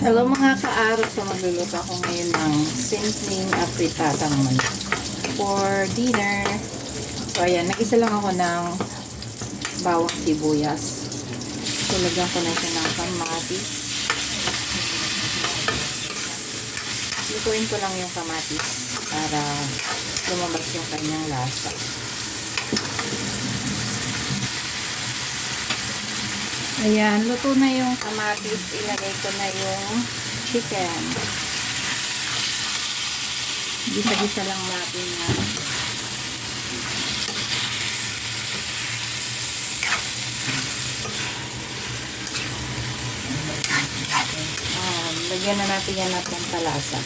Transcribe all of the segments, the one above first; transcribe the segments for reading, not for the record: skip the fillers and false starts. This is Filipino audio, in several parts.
Hello mga ka-araw, so magluluto ako ngayon ng simpleng apritadang manok for dinner. So ayan, nag-isa lang ako ng bawang sibuyas. So lagyan ko na siya ng kamatis. Lutuin ko lang yung kamatis para lumabas yung kanyang lasa. Ayan, luto na yung kamatis. Ilagay ko na yung chicken. Gisa-gisa lang natin yan. Lagyan na natin yan ng pampalasa.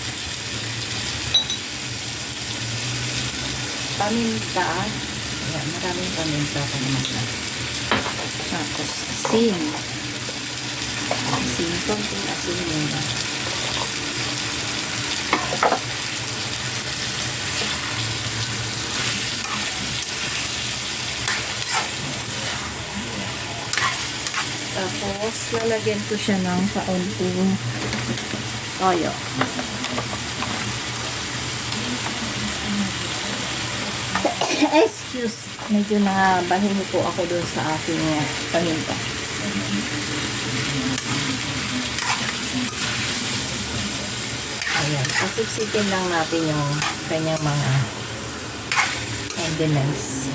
Paminta. Ayan, maraming paminta pa naman na. Tapos, asin. Asin. Konting asin muna. Tapos, lalagyan ko siya ng kaunting toyo. Excuse. Medyo nabahingi po ako doon sa aking paminta. Ayan. Pasipsipin lang natin yung kanyang mga condiments.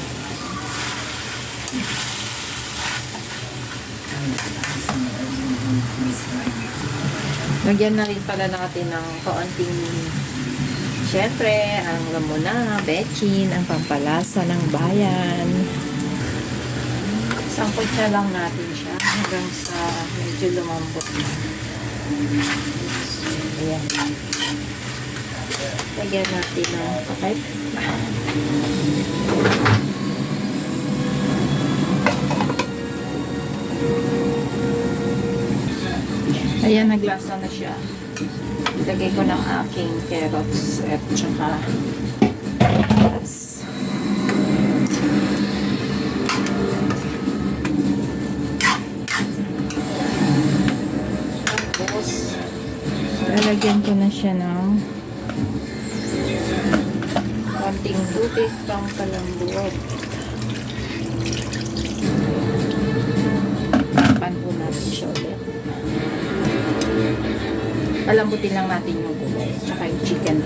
Lagyan na rin pala natin ng kaunting, syempre, ang lamuna, bechin, ang pampalasa ng bayan. Sangkot na lang natin siya hanggang sa medyo lumambot na. Ayan. Lagyan natin ng pakit. Ayan, naglasa na siya. Lagay ko ng aking carrots at saka tapos lalagyan ko na siya ng konting tubig pang palambot. Pan po natin siya ulit. Palambutin lang natin yung gulay tsaka yung chicken.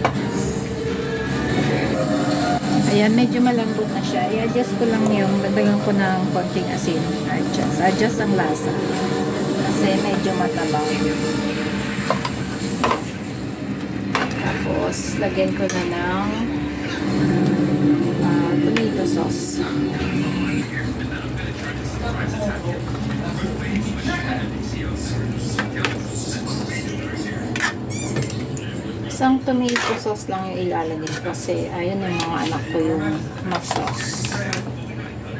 Ayan, medyo malambot na siya. I-adjust ko lang yung dagdagan ko ng konting asin. Adjust ang lasa kasi medyo matabang. Tapos lagyan ko na ng tomato sauce. Isang tomato sauce lang yung ilalagay kasi ayun yung mga anak ko yung mag-sauce.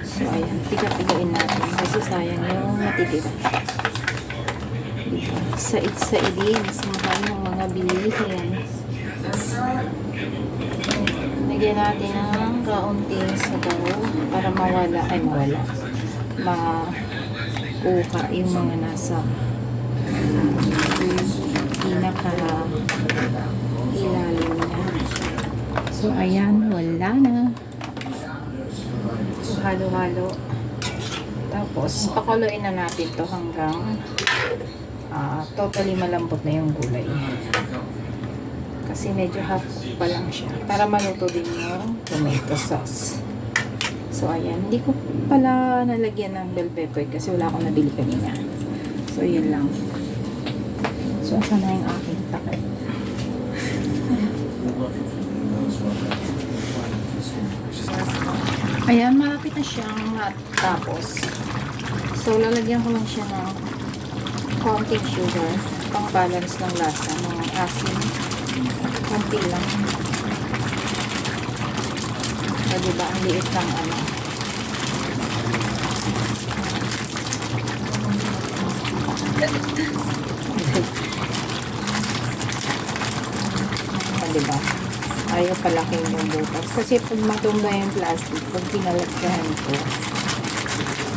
So ayan, tiga-tigain natin kasi sayang yung matitira. Diba? Sait-saidin sa mga bilihin. Lagyan natin ng kaunting sabaw para mawala, makuha yung mga nasa pinaka ilalim niya. So, ayan, wala na. So, halo-halo. Tapos, pakuluin na natin to hanggang totally malambot na yung gulay. Kasi medyo half cook pa lang siya. Para maluto din yung tomato sauce. So, ayan. Hindi ko pala nalagyan ng bell pepper kasi wala akong nabili kanina. So, yun lang. So, asan na yung aking takip? Ayan, malapit na siyang matapos. So, lalagyan ko lang siya ng konting sugar pang balance ng lasa ng asin. Konti lang. So, diba, ang liit lang ano. Diba? Ayaw palaking yung butas. Kasi pag matumba yung plastic, pag pinalagkahan ko,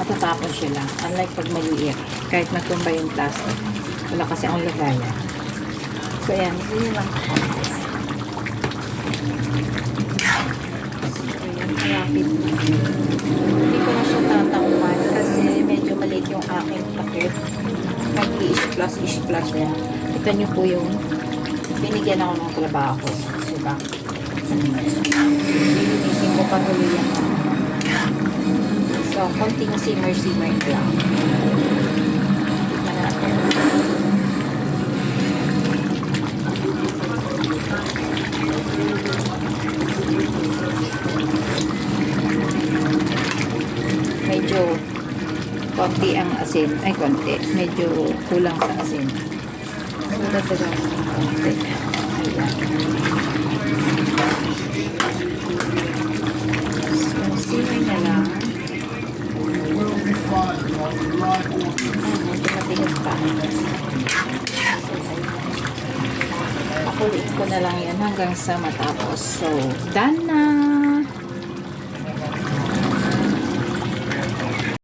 matatapon siya lang. Unlike pag maliit, kahit matumba yung plastic, wala kasi akong lagayan. So, ayan. Ganyan lang ako. So, ayan. Rapid na. Hindi ko na siya tatangpan kasi medyo maliit yung aking takip. Mag-i-splash yan. Ito nyo po yung binigyan ako ng trabaho. Diba? Lilinisin ko patuloy yan. So, konting simmer-simmer lang. Tignan natin. Medyo konti ang asin. Ay, konti. Medyo kulang sa asin. So, dadagan ko ng konti. Ayan. So, simmer na lang. Medyo matigas pa. So, pakuliin ko na lang yan hanggang sa matapos. So, done na!